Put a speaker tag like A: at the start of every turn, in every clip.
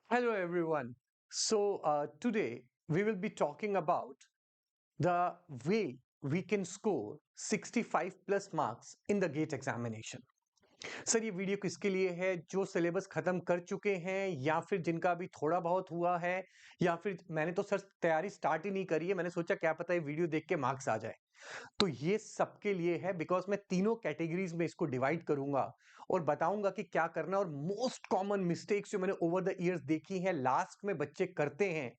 A: Hello, everyone. Today we will be talking about the way we can score 65 plus marks in the GATE examination. Sir ये video किसके लिए है? जो syllabus खत्म कर चुके हैं या फिर जिनका अभी थोड़ा बहुत हुआ है या फिर मैंने तो सर तैयारी स्टार्ट ही नहीं करी है, मैंने सोचा क्या पता ये वीडियो देख के मार्क्स आ जाए। तो ये सबके लिए है बिकॉज मैं तीनों कैटेगरीज में इसको डिवाइड करूंगा और बताऊंगा कि क्या करना। और मोस्ट कॉमन मिस्टेक्स जो मैंने ओवर द इयर्स देखी हैं लास्ट में बच्चे करते हैं,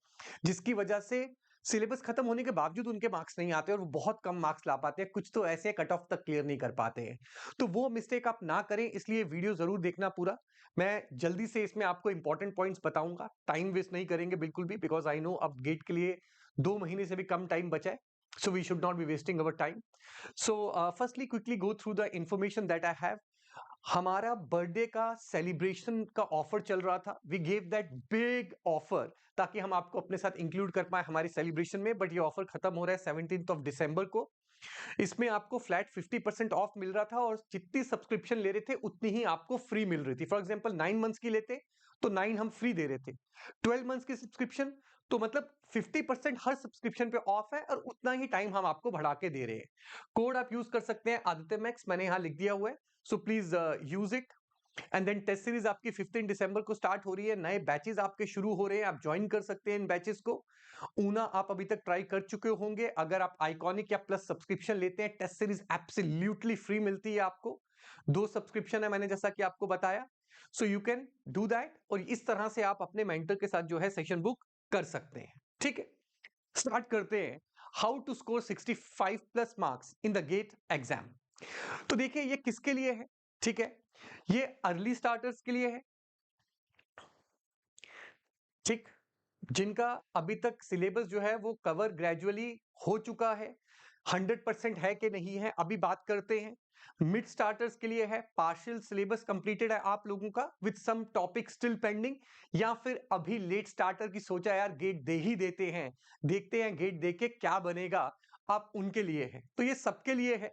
A: जिसकी वजह से सिलेबस खत्म होने के बावजूद उनके मार्क्स नहीं आते और वो बहुत कम मार्क्स ला पाते हैं। कुछ तो ऐसे कट ऑफ तक क्लियर नहीं कर पाते हैं। तो वो मिस्टेक आप ना करें, इसलिए वीडियो जरूर देखना पूरा। मैं जल्दी से इसमें आपको इंपॉर्टेंट पॉइंट्स बताऊंगा, टाइम वेस्ट नहीं करेंगे बिल्कुल भी, बिकॉज आई नो अब गेट के लिए 2 महीने से भी कम टाइम बचा है। So we should not be wasting our time. Firstly, quickly go through the information that I have. हमारा बर्थडे का सेलिब्रेशन का ऑफर चल रहा था। We gave that big offer ताकि हम आपको अपने साथ इंक्लूड कर पाए हमारी सेलिब्रेशन में, बट ये ऑफर खत्म हो रहा है 17th ऑफ दिसंबर को। इसमें आपको फ्लैट 50% ऑफ मिल रहा था और जितनी सब्सक्रिप्शन ले रहे थे उतनी ही आपको फ्री मिल रही थी। फॉर एग्जांपल 9 मंथ्स की लेते तो 9 हम फ्री दे रहे थे। 12 मंथ्स की सब्सक्रिप्शन तो मतलब 50% हर सब्सक्रिप्शन पे ऑफ है और उतना ही टाइम हम आपको बढ़ा के दे रहे हैं। कोड आप यूज कर सकते हैं आदित्य मैक्स, मैंने यहाँ लिख दिया हुआ है, so please use it. And then test series आपकी 15 दिसंबर को स्टार्ट हो रही है। नए बैचेस आपके शुरू हो रहे हैं, आप ज्वाइन कर सकते हैं इन बैचेस को। ऊना आप अभी तक ट्राई कर चुके होंगे। अगर आप आइकॉनिक या प्लस सब्सक्रिप्शन लेते हैं, टेस्ट सीरीज एब्सोल्युटली फ्री मिलती है आपको। 2 सब्सक्रिप्शन है मैंने जैसा कि आपको बताया, so you can do that. और इस तरह से आप अपने मेंटर के साथ जो है सेशन बुक कर सकते हैं। ठीक है, स्टार्ट करते हैं। How to score 65 plus marks in the GATE exam. तो देखिए ये किसके लिए है। ठीक है, ये अर्ली स्टार्टर्स के लिए है। ठीक, जिनका अभी तक सिलेबस जो है वो कवर ग्रेजुअली हो चुका है, 100% है कि नहीं है अभी बात करते हैं। मिड स्टार्टर्स के लिए है, पार्शियल सिलेबस कंप्लीटेड है आप लोगों का with some topic still pending, या फिर अभी लेट स्टार्टर की सोचा यार गेट दे ही देते हैं, देखते हैं गेट दे के क्या बनेगा, आप उनके लिए है। तो ये सबके लिए है।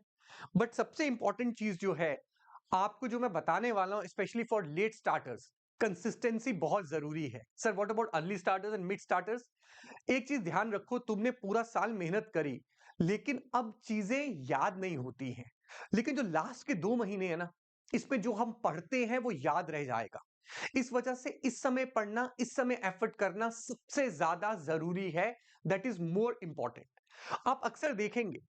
A: बट सबसे इंपॉर्टेंट चीज जो है आपको जो मैं बताने वाला हूं, specially for late starters, consistency बहुत जरूरी है। Sir what about early starters and mid starters? एक चीज ध्यान रखो, तुमने पूरा साल मेहनत करी लेकिन अब चीजें याद नहीं होती हैं, लेकिन जो लास्ट के 2 महीने है ना, इसमें जो हम पढ़ते हैं वो याद रह जाएगा। इस वजह से इस समय पढ़ना, इस समय एफर्ट करना सबसे ज्यादा जरूरी है। That is more important. आप अक्सर देखेंगे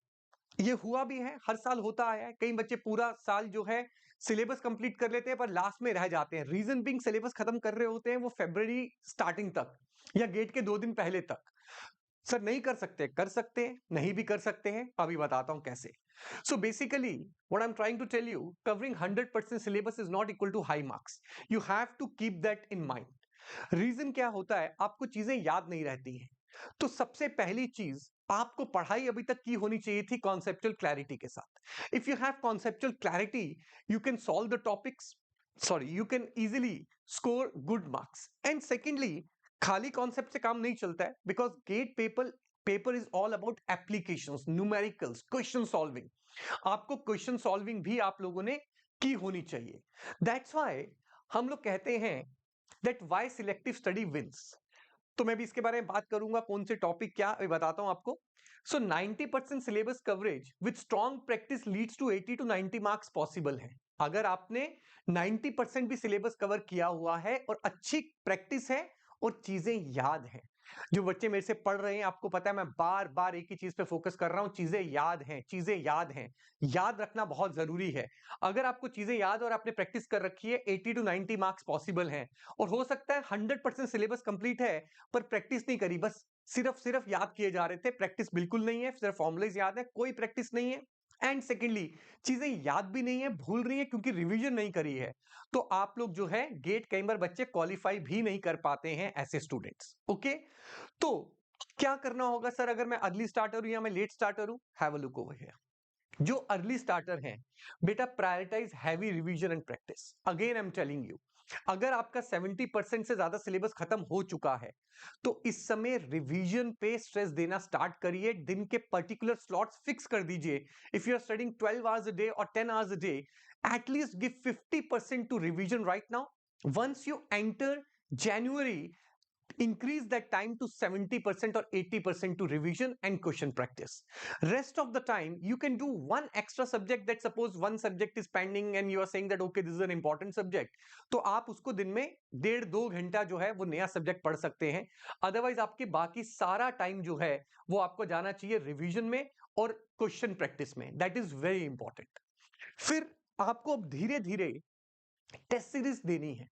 A: ये हुआ भी है, हर साल होता आया है। कई बच्चे पूरा साल जो है सिलेबस कंप्लीट कर लेते हैं पर लास्ट में रह जाते हैं। रीजन बिंग सिलेबस खत्म कर रहे होते हैं वो फरवरी स्टार्टिंग तक या गेट के 2 दिन पहले तक। सर नहीं कर सकते, कर सकते हैं, नहीं भी कर सकते हैं, अभी बताता हूं कैसे। So basically what I am trying to tell you, covering 100% syllabus is not equal to high marks. You have to keep that in mind. Reason क्या होता है, आपको चीजें याद नहीं रहती हैं। तो सबसे पहली चीज, आपको पढ़ाई अभी तक की होनी चाहिए थी कॉन्सेप्चुअल क्लैरिटी के साथ। If you have conceptual clarity, you can solve the topics, sorry you can easily score good marks. And secondly, खाली कॉन्सेप्ट से काम नहीं चलता है, because GATE paper paper is all about applications, numericals, question solving. आपको question solving भी आप लोगों ने की होनी चाहिए। दैट्स व्हाई हम लोग कहते हैं that why selective study wins. तो मैं भी इसके बारे में बात करूंगा, कौन से टॉपिक क्या, अभी बताता हूं आपको। So 90% syllabus coverage with strong practice leads to 80 to 90 marks possible है। अगर आपने 90% भी सिलेबस कवर किया हुआ है और अच्छी प्रैक्टिस है और चीजें याद है। जो बच्चे मेरे से पढ़ रहे हैं आपको पता है मैं बार बार एक ही चीज पे फोकस कर रहा हूं, चीजें याद हैं, चीजें याद हैं। याद रखना बहुत जरूरी है। अगर आपको चीजें याद और आपने प्रैक्टिस कर रखी है, 80 टू 90 मार्क्स पॉसिबल हैं। और हो सकता है 100% सिलेबस कंप्लीट है पर प्रैक्टिस नहीं करी, बस सिर्फ सिर्फ याद किए जा रहे थे, प्रैक्टिस बिल्कुल नहीं है, सिर्फ फॉर्मुलेज याद है, कोई प्रैक्टिस नहीं है। एंड सेकेंडली, चीजें याद भी नहीं है, भूल रही है क्योंकि रिवीजन नहीं करी है। तो आप लोग जो है गेट कई बार बच्चे क्वालिफाई भी नहीं कर पाते हैं ऐसे स्टूडेंट्स। ओके, तो क्या करना होगा सर अगर मैं अर्ली स्टार्टर हूं या मैं लेट स्टार्टर हूं? Have a look over here. जो अर्ली स्टार्टर हैं, बेटा prioritise heavy revision and practice. Again I am telling you, अगर आपका 70% से ज्यादा सिलेबस खत्म हो चुका है तो इस समय रिवीजन पे स्ट्रेस देना स्टार्ट करिए। दिन के पर्टिकुलर स्लॉट्स फिक्स कर दीजिए। If you are studying 12 hours a day और 10 hours a day, at least give 50% to revision right now. Once you enter January, increase that time to 70% or 80% to revision and question practice. Rest of the time you can do one extra subject. That suppose one subject is pending and you are saying that okay, this is an important subject, तो आप उसको दिन में 1.5-2 घंटा जो है वो नया सब्जेक्ट पढ़ सकते हैं. अदरवाइज आपके बाकी सारा टाइम जो है वो आपको जाना चाहिए रिवीजन में और क्वेश्चन प्रैक्टिस में. That is very important. फिर आपको अब धीरे धीरे टेस्ट सीरीज देनी है.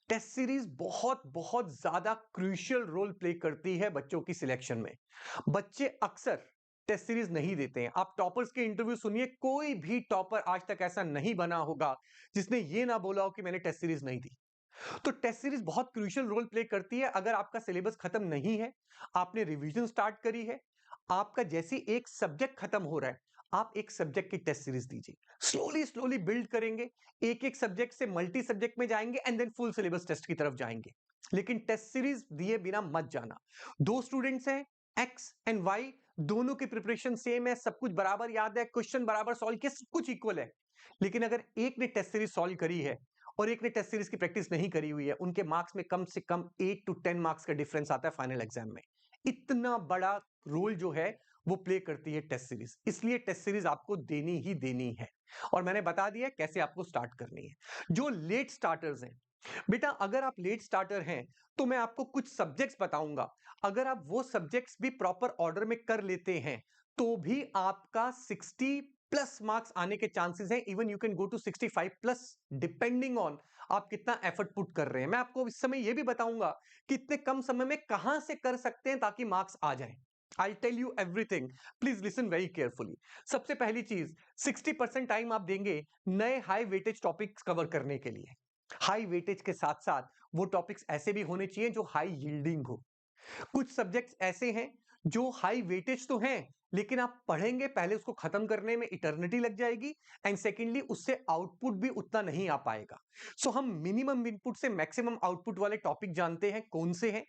A: टेस्ट सीरीज बहुत बहुत ज्यादा क्रूशियल रोल प्ले करती है बच्चों की सिलेक्शन में. बच्चे अक्सर टेस्ट सीरीज नहीं देते हैं. आप टॉपर्स के इंटरव्यू सुनिए, कोई भी टॉपर आज तक ऐसा नहीं बना होगा जिसने ये ना बोला हो कि मैंने टेस्ट सीरीज नहीं दी. तो टेस्ट सीरीज बहुत क्रूशियल रोल प्ले करती है. अगर आपका सिलेबस खत्म नहीं है, आपने रिवीजन स्टार्ट करी है, आपका जैसी एक सब्जेक्ट खत्म हो रहा है, आप एक सब्जेक्ट की टेस्ट सीरीज दीजिए. स्लोली स्लोली बिल्ड करेंगे, एक एक सब्जेक्ट से मल्टी सब्जेक्ट में जाएंगे and then full syllabus test की तरफ जाएंगे. लेकिन टेस्ट सीरीज दिए बिना मत जाना. दो स्टूडेंट्स हैं, एक्स एंड वाई, दोनों की प्रिपरेशन सेम है, सब कुछ बराबर याद है, क्वेश्चन बराबर सॉल्व किया, सब कुछ इक्वल है. लेकिन अगर एक ने टेस्ट सीरीज सॉल्व करी है और एक ने टेस्ट सीरीज की प्रैक्टिस नहीं करी हुई है, उनके मार्क्स में कम से कम 8 to 10 मार्क्स का डिफरेंस आता है फाइनल एग्जाम में. इतना बड़ा रोल जो है वो प्ले करती है टेस्ट सीरीज. इसलिए टेस्ट सीरीज आपको देनी ही देनी है. और मैंने बता दिया कैसे आपको स्टार्ट करनी है. जो लेट स्टार्टर्स हैं, बेटा अगर आप लेट स्टार्टर हैं तो मैं आपको कुछ सब्जेक्ट्स बताऊंगा. अगर आप वो सब्जेक्ट्स भी प्रॉपर ऑर्डर में कर लेते हैं तो भी आपका 60 प्लस मार्क्स आने के चांसेस हैं. Even you can go to 65 plus, depending on आप कितना एफर्ट पुट कर रहे हैं. मैं आपको इस समय यह भी बताऊंगा कि इतने कम समय में कहां से कर सकते हैं ताकि मार्क्स आ जाएं. I'll tell you everything. Please listen very carefully. सबसे पहली चीज, 60% टाइम आप देंगे नए हाई वेटेज टॉपिक्स कवर करने के लिए. हाई वेटेज के साथ साथ वो टॉपिक्स ऐसे भी होने चाहिए जो हाई यील्डिंग हो. कुछ सब्जेक्ट्स ऐसे हैं जो हाई वेटेज तो हैं, लेकिन आप पढ़ेंगे पहले उसको खत्म करने में इटर्निटी लग जाएगी एंड सेकेंडली उससे आउटपुट भी उतना नहीं आ पाएगा. सो हम मिनिमम इनपुट से मैक्सिमम आउटपुट वाले टॉपिक जानते हैं कौन से हैं.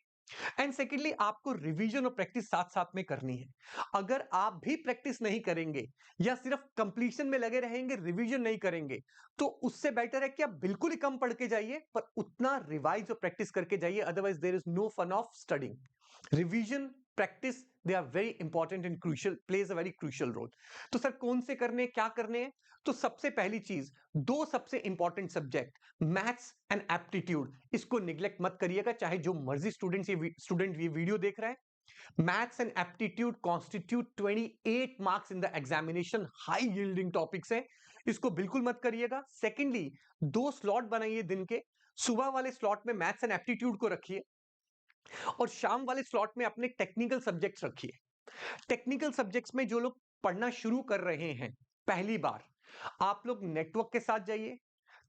A: एंड सेकेंडली आपको रिवीजन और प्रैक्टिस साथ साथ में करनी है. अगर आप भी प्रैक्टिस नहीं करेंगे या सिर्फ कंप्लीशन में लगे रहेंगे, रिवीजन नहीं करेंगे, तो उससे बेटर है कि आप बिल्कुल ही कम पढ़ के जाइए पर उतना रिवाइज और प्रैक्टिस करके जाइए. Otherwise there is no fun of studying. Revision, practice, they are very important and crucial, plays a very crucial role. तो सर कौन से करने, क्या करने हैं? तो सबसे पहली चीज, दो सबसे important subject, maths and aptitude, इसको निग्लेक्ट मत करिएगा. चाहे जो मर्जी स्टूडेंट ये वीडियो देख रहा है, maths and aptitude constitute 28 marks in the examination. High yielding topics हैं, इसको बिल्कुल मत करिएगा. सेकेंडली, दो स्लॉट बनाइए दिन के. सुबह वाले स्लॉट में मैथ्स एंड एप्टीट्यूड को रखिए और शाम वाले स्लॉट में अपने टेक्निकल सब्जेक्ट्स रखिए. टेक्निकल सब्जेक्ट्स में जो लोग पढ़ना शुरू कर रहे हैं पहली बार, आप लोग नेटवर्क के साथ जाइए,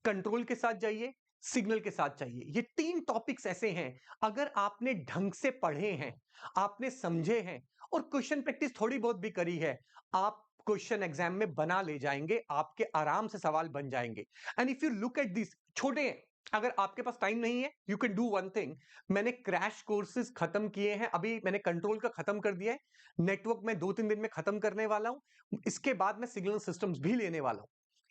A: कंट्रोल के साथ जाइए, सिग्नल के साथ जाइए. ये तीन टॉपिक्स ऐसे हैं, अगर आपने ढंग से पढ़े हैं, आपने समझे हैं और क्वेश्चन प्रैक्टिस थोड़ी बहुत भी करी है, आप क्वेश्चन एग्जाम में बना ले जाएंगे, आपके आराम से सवाल बन जाएंगे. And if you look at this, छोटे हैं, अगर आपके पास टाइम नहीं है, you can do one thing. मैंने क्रैश कोर्सेज खत्म किए हैं, अभी मैंने कंट्रोल का खत्म कर दिया है, नेटवर्क में 2-3 दिन में खत्म करने वाला हूं. इसके बाद मैं सिग्नल सिस्टम्स भी लेने वाला हूं,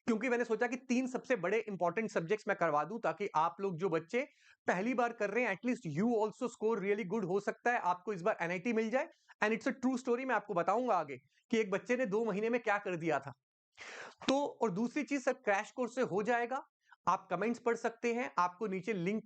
A: क्योंकि मैंने सोचा कि तीन सबसे बड़े इंपॉर्टेंट सब्जेक्ट्स मैं करवा दूं ताकि आप लोग जो बच्चे पहली बार कर रहे हैं, at least you also score really good. हो सकता है आपको इस बार एनआईटी मिल जाए. And it's a true story. मैं आपको बताऊंगा आगे कि एक बच्चे ने 2 महीने में क्या कर दिया था. तो और दूसरी चीज, सर क्रैश कोर्स से हो जाएगा, आप कमेंट्स पढ़ सकते हैं. आपको नीचे लिंक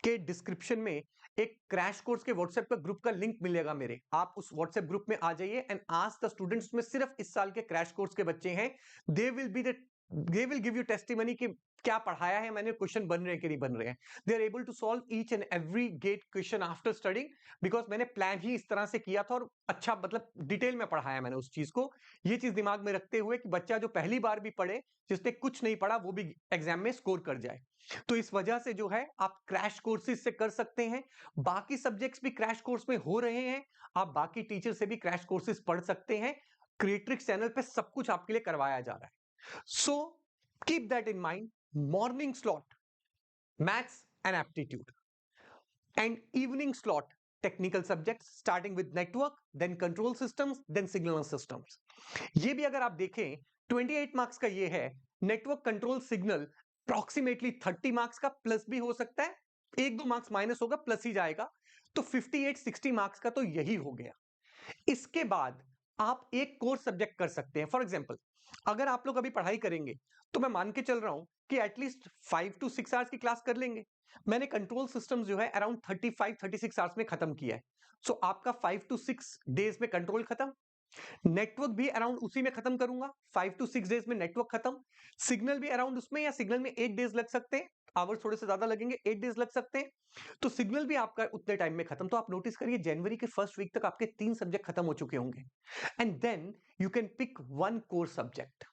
A: के डिस्क्रिप्शन में एक क्रैश कोर्स के व्हाट्सएप का ग्रुप का लिंक मिलेगा मेरे. आप उस व्हाट्सएप ग्रुप में आ जाइए एंड आस्क द स्टूडेंट्स. में सिर्फ इस साल के क्रैश कोर्स के बच्चे हैं. They will give you testimony कि क्या पढ़ाया है मैंने, क्वेश्चन बन रहे हैं कि नहीं बन रहे हैं. They are able to solve each and every get question after studying, because मैंने प्लान ही इस तरह से किया था और अच्छा मतलब डिटेल में पढ़ाया मैंने उस चीज को. ये चीज दिमाग में रखते हुए कि बच्चा जो पहली बार भी पढ़े, जिसने कुछ नहीं पढ़ा, वो भी एग्जाम में स्कोर कर जाए. तो इस वजह से जो है आप क्रैश कोर्सेज से कर सकते हैं. बाकी सब्जेक्ट्स भी क्रैश कोर्स में हो रहे हैं, आप बाकी टीचर से भी क्रैश कोर्सेज पढ़ सकते हैं. क्रिएट्रिक्स चैनल पे सब कुछ आपके लिए करवाया जा रहा है. So keep that in mind. Morning slot, maths and aptitude, and evening slot, technical subjects starting with network, then control systems, then signal systems. ये भी अगर आप देखें 28 मार्क्स का ये है. Network, control, signal approximately 30 marks का प्लस भी हो सकता है 1-2 मार्क्स माइनस होगा, प्लस ही जाएगा। तो 58-60 मार्क्स का तो यही हो गया। इसके बाद आप एक कोर सब्जेक्ट कर सकते हैं। फॉर एग्जांपल, अगर आप लोग अभी पढ़ाई करेंगे तो मैं मान के चल रहा हूं कि एटलीस्ट 5 टू 6 आवर्स की क्लास कर लेंगे। मैंने कंट्रोल सिस्टम्स जो है अराउंड 35-36 आवर्स में खत्म किया है। सो आपका 5 टू 6 डेज में कंट्रोल खत्म, नेटवर्क भी अराउंड उसी में खत्म करूंगा, 5 टू 6 डेज में नेटवर्क खत्म, सिग्नल भी अराउंड उसमें, या सिग्नल में 8 डेज लग सकते हैं, आवर्स थोड़े से ज्यादा लगेंगे, 8 डेज लग सकते हैं, तो सिग्नल भी आपका उतने टाइम में खत्म। तो आप नोटिस करिए जनवरी के फर्स्ट वीक तक आपके 3 सब्जेक्ट खत्म हो चुके होंगे। And then you can pick one core subject.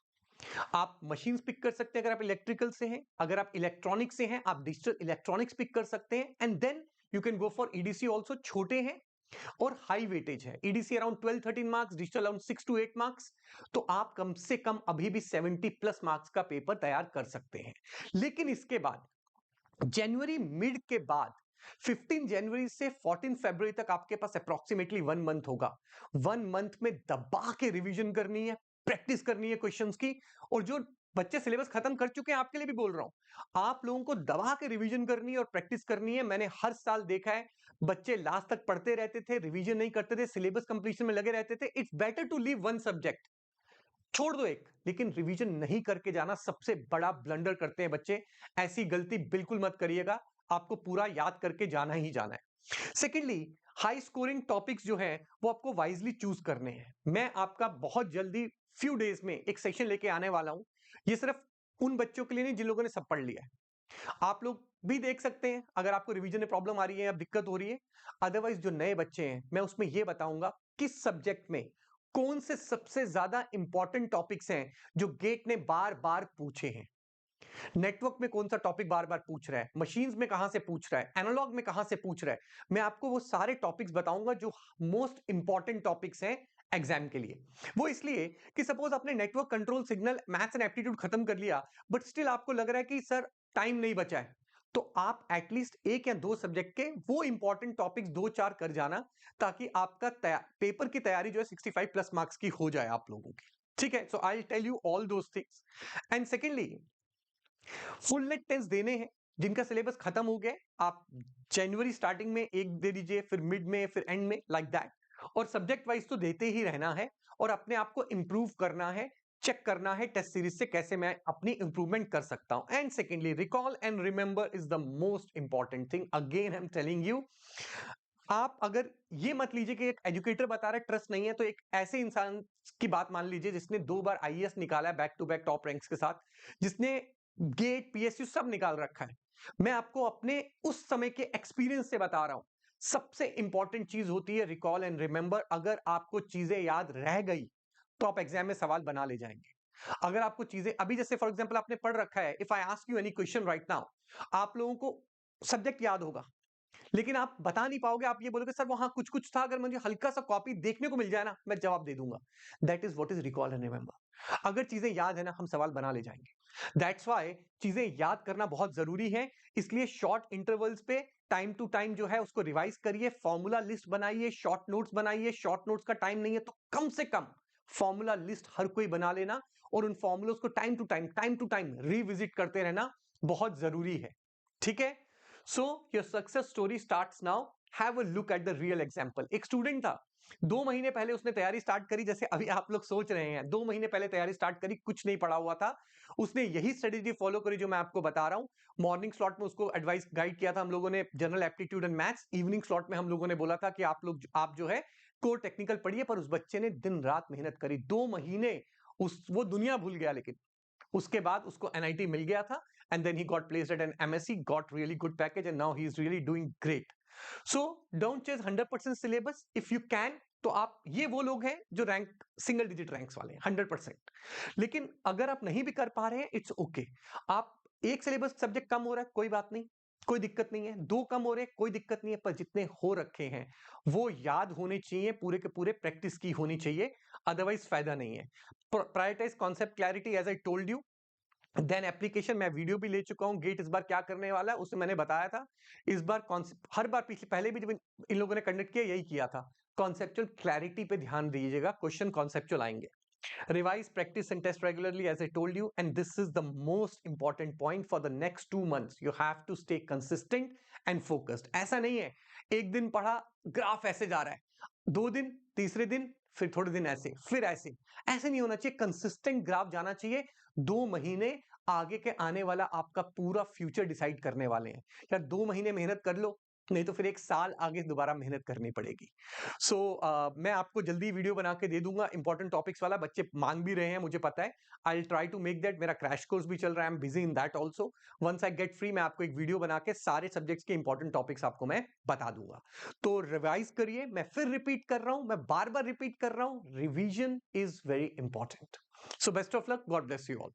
A: आप मशीन्स पिक कर सकते हैं अगर आप इलेक्ट्रिकल से हैं, अगर आप इलेक्ट्रॉनिक्स से हैं आप डिजिटल इलेक्ट्रॉनिक्स पिक कर सकते हैं, and then you can go for EDC also. छोटे हैं और हाई वेटेज है, EDC around 12-13 marks, digital around 6 to 8 marks. तो आप कम से कम अभी भी 70 प्लस मार्क्स का पेपर तैयार कर सकते हैं। लेकिन इसके बाद जनवरी मिड के बाद 15 जनवरी से 14 फरवरी तक आपके पास अप्रोक्सीमेटली 1 मंथ होगा। 1 मंथ में दबा के रिवीजन करनी है, प्रैक्टिस करनी है क्वेश्चंस की। और जो बच्चे सिलेबस खत्म कर चुके हैं आपके लिए भी बोल रहा हूं, आप लोगों को दबा के रिवीजन करनी है और प्रैक्टिस करनी है। मैंने हर साल देखा है बच्चे लास्ट तक पढ़ते रहते थे, रिवीजन नहीं करते थे, सिलेबस कंप्लीशन में लगे रहते थे। It's better to leave one subject, छोड़ दो एक, लेकिन रिवीजन नहीं करके जाना सबसे बड़ा ब्लंडर करते हैं बच्चे। ऐसी गलती बिल्कुल मत करिएगा, आपको पूरा याद करके जाना ही जाना है। सेकेंडली, हाई स्कोरिंग टॉपिक्स जो हैं वो आपको वाइजली चूज करने हैं। मैं आपका बहुत जल्दी फ्यू डेज में एक सेशन लेके आने वाला हूं। ये सिर्फ उन बच्चों के लिए नहीं जिन लोगों ने सब पढ़ लिया है, आप लोग भी देख सकते हैं अगर आपको रिवीजन में प्रॉब्लम आ रही है या दिक्कत हो रही है। अदरवाइज जो नए बच्चे हैं मैं उसमें यह बताऊंगा किस सब्जेक्ट में कौन से सबसे ज्यादा इंपॉर्टेंट टॉपिक्स हैं जो गेट ने बार बार पूछे हैं। नेटवर्क में कौन सा टॉपिक बार बार पूछ रहा है, मशीन्स में कहां से पूछ रहा है, एनालॉग में कहां से पूछ रहा है। मैं आपको वो सारे टॉपिक्स बताऊंगा जो मोस्ट इंपॉर्टेंट टॉपिक्स हैं एग्जाम के लिए। वो इसलिए कि सपोज आपने network, control, signal, maths and aptitude खत्म कर लिया, बट स्टिल आपको लग रहा है कि सर टाइम नहीं बचा है, तो आप एटलीस्ट एक या दो सब्जेक्ट के वो इंपॉर्टेंट टॉपिक्स 2-4 कर जाना, ताकि आपका पेपर की तैयारी जो है 65 प्लस मार्क्स की हो जाए आप लोगों की। ठीक है, so I will tell you all those things. And secondly, full net test देने हैं जिनका सिलेबस खत्म हो गया, आप जनवरी स्टार्टिंग में एक दे दीजिए, फिर मिड में, फिर एंड में, लाइक दैट। और सब्जेक्ट वाइज तो देते ही रहना है, और अपने आप को इंप्रूव करना है, चेक करना है टेस्ट सीरीज से कैसे मैं अपनी इंप्रूवमेंट कर सकता हूं। And secondly, recall and remember is the most important thing. Again I am telling you, आप अगर ये मत लीजिए कि एक एजुकेटर बता रहा है ट्रस्ट नहीं है, तो एक ऐसे इंसान की बात मान लीजिए जिसने 2 बार आईएएस निकाला है back to back top ranks के साथ, जिसने गेट, पीएसयू सब निकाल रखा है। मैं आपको अपने उस समय के एक्सपीरियंस से बता रहा हूं, सबसे इंपॉर्टेंट चीज होती है रिकॉल एंड रिमेंबर। अगर आपको चीजें याद रह गई तो आप एग्जाम में सवाल बना ले जाएंगे। अगर आपको चीजें अभी, जैसे फॉर एग्जाम्पल आपने पढ़ रखा है, if I ask you any question right now, आप लोगों को सब्जेक्ट याद होगा लेकिन आप बता नहीं पाओगे, आप ये बोलोगे सर वहां कुछ कुछ था, अगर मुझे हल्का सा कॉपी देखने को मिल जाए ना मैं जवाब दे दूंगा। That is what is recall and remember. अगर चीजें याद है ना, हम सवाल बना ले जाएंगे। दैट्स व्हाई चीजें याद करना बहुत जरूरी है। इसलिए शॉर्ट इंटरवल्स पे टाइम टू टाइम जो है उसको रिवाइज करिए, फॉर्मूला लिस्ट बनाइए, शॉर्ट नोट्स बनाइए। शॉर्ट नोट्स का टाइम नहीं है तो कम से कम फॉर्मूला लिस्ट हर कोई बना लेना, और उन फॉर्मूलों को टाइम टू टाइम रिविजिट करते रहना बहुत जरूरी है। ठीक है, so your success story starts now. Have a look at the real example. एक स्टूडेंट था, 2 महीने पहले उसने तैयारी स्टार्ट करी, जैसे अभी आप लोग सोच रहे हैं, 2 महीने पहले तैयारी स्टार्ट करी, कुछ नहीं पढ़ा हुआ था। उसने यही स्ट्रेटेजी फॉलो करी जो मैं आपको बता रहा हूं। मॉर्निंग स्लॉट में उसको एडवाइस गाइड किया था हम लोगों ने, general aptitude and maths. Evening slot में हम लोगों ने बोला था कि आप जो है कोर टेक्निकल पढ़िए। पर उस बच्चे ने दिन रात मेहनत करी, 2 महीने वो दुनिया भूल गया, लेकिन उसके बाद उसको एनआईटी मिल गया था, and then he got placed at an MSc, got really good package, and now he is really doing great. So don't chase 100% syllabus if you can. तो आप, ये वो लोग हैं जो रैंक सिंगल डिजिट रैंक्स वाले हैं 100%। लेकिन अगर आप नहीं भी कर पा रहे हैं, इट्स ओके। आप एक सिलेबस सब्जेक्ट कम हो रहा है, कोई बात नहीं, कोई दिक्कत नहीं है। 2 कम हो रहे हैं, कोई दिक्कत नहीं है, पर जितने हो रखे हैं वो याद होने चाहिए, पूरे के पूरे प्रैक्टिस की होनी चाहिए, अदरवाइज फायदा नहीं है। Prioritize concept clarity, as I told you. Then application, मैं वीडियो भी ले चुका हूं, गेट इस बार क्या करने वाला है उसमें मैंने बताया था। इस बार हर बार पिछले पहले भी जब इन लोगों ने कंडक्ट किया यही किया था, कॉन्सेप्चुअल क्लैरिटी पे ध्यान दीजिएगा, क्वेश्चन कॉन्सेप्चुअल आएंगे। Revise, practice, and test regularly, as I told you. And this is the most important point for the next 2 months. You have to stay consistent and focused. ऐसा नहीं है एक दिन पढ़ा ग्राफ ऐसे जा रहा है, 2 दिन, तीसरे दिन फिर थोड़े दिन ऐसे, फिर ऐसे ऐसे नहीं होना चाहिए. कंसिस्टेंट ग्राफ जाना चाहिए. 2 महीने आगे के आने वाला आपका पूरा फ्यूचर डिसाइड करने वाले हैं. या 2 महीने मेहनत कर लो, नहीं तो फिर 1 साल आगे दोबारा मेहनत करनी पड़ेगी. सो मैं आपको जल्दी वीडियो बना के दे दूंगा इंपॉर्टेंट टॉपिक्स वाला. बच्चे मांग भी रहे हैं, मुझे पता है. I will try to make that. मेरा क्रैश कोर्स भी चल रहा है, I am busy in that also. Once I get free मैं आपको एक वीडियो बना के सारे सब्जेक्ट्स के इंपॉर्टेंट टॉपिक्स आपको मैं बता दूंगा. तो रिवाइज करिए. मैं फिर रिपीट कर रहा हूं, मैं बार बार रिपीट कर रहा हूं, revision is very important. So best of luck. God bless you all.